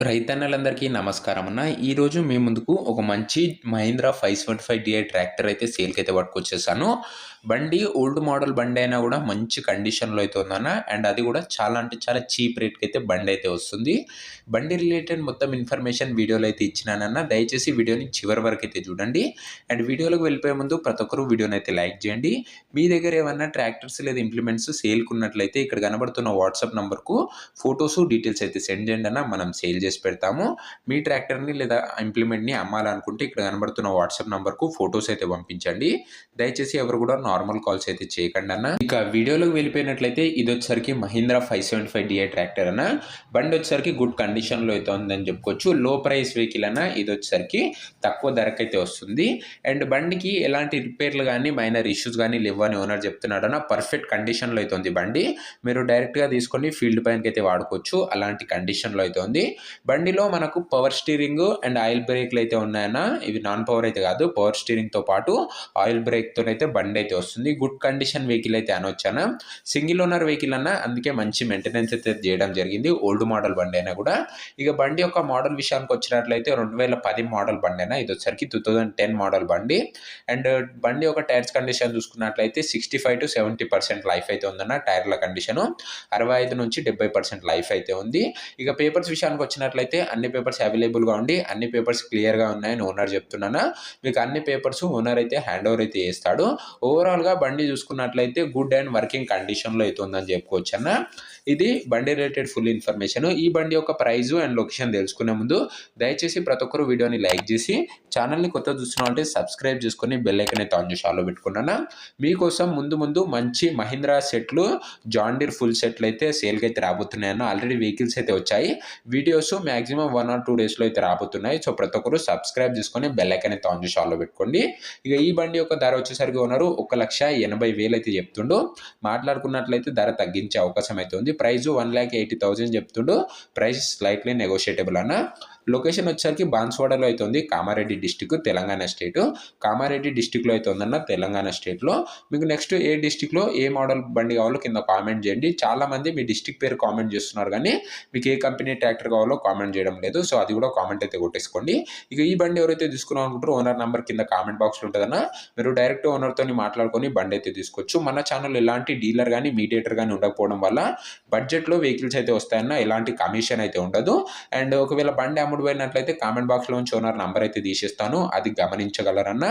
రైతన్నలందరికీ నమస్కారం అన్న. ఈరోజు మీ ముందుకు ఒక మంచి మహీంద్రా 575 ట్రాక్టర్ అయితే సేల్‌కి అయితే పట్టుకొచ్చేసాను. బండి ఓల్డ్ మోడల్ బండి అయినా కూడా మంచి కండిషన్‌లో అయితే ఉందన్న. అండ్ అది కూడా చాలా అంటే చాలా చీప్ రేట్‌కి అయితే బండి అయితే వస్తుంది. బండి రిలేటెడ్ మొత్తం ఇన్ఫర్మేషన్ వీడియోలో అయితే ఇచ్చినానన్న. దయచేసి వీడియోని చివరి వరకు అయితే చూడండి. అండ్ వీడియోలోకి వెళ్ళిపోయే ముందు ప్రతి ఒక్కరు వీడియోని అయితే లైక్ చేయండి. మీ దగ్గర ఏమన్నా ట్రాక్టర్స్ లేదా ఇంప్లిమెంట్స్ సేల్‌కి ఉన్నట్లయితే ఇక్కడ కనబడుతున్న వాట్సాప్ నంబర్‌కు ఫోటోస్, డీటెయిల్స్ అయితే సెండ్ చేయండి అన్న. మనం సేల్ చేసి పెడతాము. మీ ట్రాక్టర్‌ని లేదా ఇంప్లిమెంట్‌ని అమ్మాలనుకుంటే ఇక్కడ కనబడుతున్న వాట్సాప్ నంబర్‌కు ఫోటోస్ అయితే పంపించండి. దయచేసి ఎవరు కూడా నార్మల్ కాల్స్ అయితే చేయకండి అన్న. ఇక వీడియోలోకి వెళ్ళిపోయినట్లయితే ఇది వచ్చేసరికి మహీంద్రా 575 ట్రాక్టర్ అన్న. బండి వచ్చేసరికి గుడ్ కండిషన్‌లో అయితే ఉందని చెప్పుకోవచ్చు. లో ప్రైస్ వెహికల్ అన్న. ఇది వచ్చేసరికి తక్కువ ధరకైతే వస్తుంది. అండ్ బండికి ఎలాంటి రిపేర్లు కానీ మైనర్ ఇష్యూస్ కానీ లేవని ఓనర్ చెప్తున్నాడన్న. పర్ఫెక్ట్ కండిషన్‌లో అయితే ఉంది బండి. మీరు డైరెక్ట్‌గా తీసుకొని ఫీల్డ్ పైనకైతే వాడుకోవచ్చు. అలాంటి కండిషన్‌లో అయితే ఉంది. బండిలో మనకు పవర్ స్టీరింగ్ అండ్ ఆయిల్ బ్రేక్లు అయితే ఉన్నాయన్న. ఇవి నాన్ పవర్ అయితే కాదు. పవర్ స్టీరింగ్‌తో పాటు ఆయిల్ బ్రేక్‌తోనైతే బండి అయితే వస్తుంది. గుడ్ కండిషన్ వెహికల్ అయితే అనొచ్చన్న. సింగిల్ ఓనర్ వెహికల్ అన్న. అందుకే మంచి మెయింటెనెన్స్ అయితే చేయడం జరిగింది. ఓల్డ్ మోడల్ బండి అయినా కూడా. ఇక బండి యొక్క మోడల్ విషయానికి వచ్చినట్లయితే 2010 మోడల్ బండి అయినా. ఇది వచ్చరికి 2010 మోడల్ బండి. అండ్ బండి యొక్క టైర్స్ కండిషన్ చూసుకున్నట్లయితే 65-70% లైఫ్ అయితే ఉందన్న. టైర్ల కండిషను 65-70% లైఫ్ అయితే ఉంది. ఇక పేపర్స్ విషయానికి వచ్చినట్లయితే అన్ని పేపర్స్ అవైలబుల్‌గా ఉండి అన్ని పేపర్స్ క్లియర్‌గా ఉన్నాయని ఓనర్ చెప్తున్నాను. మీకు అన్ని పేపర్స్ ఓనర్ అయితే హ్యాండ్ ఓవర్ అయితే చేస్తాడు. ఓవరాల్‌గా బండి చూసుకున్నట్లయితే గుడ్ అండ్ వర్కింగ్ కండిషన్‌లో అయితే ఉందని చెప్పుకోవచ్చన్న. ఇది బండి రిలేటెడ్ ఫుల్ ఇన్ఫర్మేషన్. ఈ బండి యొక్క ప్రైస్ అండ్ లొకేషన్ తెలుసుకునే ముందు దయచేసి ప్రతి ఒక్కరు వీడియోని లైక్ చేసి ఛానల్‌ని కొత్తగా చూస్తున్నట్లయితే సబ్స్క్రైబ్ చేసుకొని బెల్ ఐకాన్ అయితే ఆన్ చేసి ఆల్‌లో పెట్టుకున్నాను. మీకోసం ముందు మంచి మహీంద్రా సెట్లు, జాన్ డీర్ ఫుల్ సెట్లు అయితే సేల్‌కి అయితే రాబోతున్నాయన్న. ఆల్రెడీ వెహికల్స్ అయితే వచ్చాయి. వీడియోస్ మాక్సిమం 1 ఆర్ 2 డేస్‌లో అయితే రాబోతున్నాయి. సో ప్రతి ఒక్కరు సబ్స్క్రైబ్ చేసుకొని బెల్ ఐకాన్ అయితే ఆన్ చేసి ఆల్‌లో పెట్టుకోండి. ఇక ఈ బండి యొక్క ధర వచ్చేసరికి ఓనరు 1,80,000 అయితే చెప్తుండు. మాట్లాడుకున్నట్లయితే ధర తగ్గించే అవకాశం అయితే ఉంది. ప్రైస్ 1,80,000 చెప్తుండు. ప్రైస్ స్లైట్లీ నెగోషియేటబుల్ అన్న. లొకేషన్ వచ్చేసరికి బాన్స్వాడలో అయితే ఉంది. Kamareddy district, Telangana state. కామారెడ్డి డిస్టిక్‌లో అయితే ఉందన్న, తెలంగాణ స్టేట్‌లో. మీకు నెక్స్ట్ ఏ డిస్టిక్‌లో ఏ మోడల్ బండి కావాలో కింద కామెంట్ చేయండి. చాలామంది మీ డిస్టిక్ పేరు కామెంట్ చేస్తున్నారు కానీ మీకు ఏ కంపెనీ ట్రాక్టర్ కావాలో కామెంట్ చేయడం లేదు. సో అది కూడా కామెంట్ అయితే కొట్టేసుకోండి. ఇక ఈ బండి ఎవరైతే తీసుకున్నాం అనుకుంటారో ఓనర్ నెంబర్ కింద కామెంట్ బాక్స్‌లో ఉంటుందన్న. మీరు డైరెక్ట్ ఓనర్‌తోని మాట్లాడుకొని బండి అయితే తీసుకోవచ్చు. మన ఛానల్ ఎలాంటి డీలర్ కానీ మీడియేటర్ కానీ ఉండకపోవడం వల్ల బడ్జెట్‌లో వెహికల్స్ అయితే వస్తాయన్న. ఎలాంటి కమిషన్ అయితే ఉండదు. అండ్ ఒకవేళ బండి పోయినట్లయితే కామెంట్ బాక్స్లో నుంచి ఓనర్ నంబర్ అయితే తీసేస్తాను. అది గమనించగలరన్న.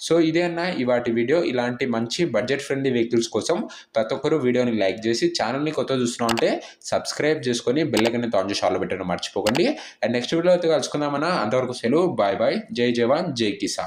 సో ఇదే అన్న ఇవాటి వీడియో. ఇలాంటి మంచి బడ్జెట్ ఫ్రెండ్లీ వెహికల్స్ కోసం ప్రతి ఒక్కరు వీడియోని లైక్ చేసి ఛానల్ని కొత్తగా చూస్తున్నాం అంటే సబ్స్క్రైబ్ చేసుకొని బెల్ ఐకాన్ ఆన్ చేసి ఆల్ పెట్టడం మర్చిపోకండి. అండ్ నెక్స్ట్ వీడియో అయితే కలుసుకుందామన్నా. అంతవరకు సెలవు. Bye bye. జై జవాన్, జై కిసాన్.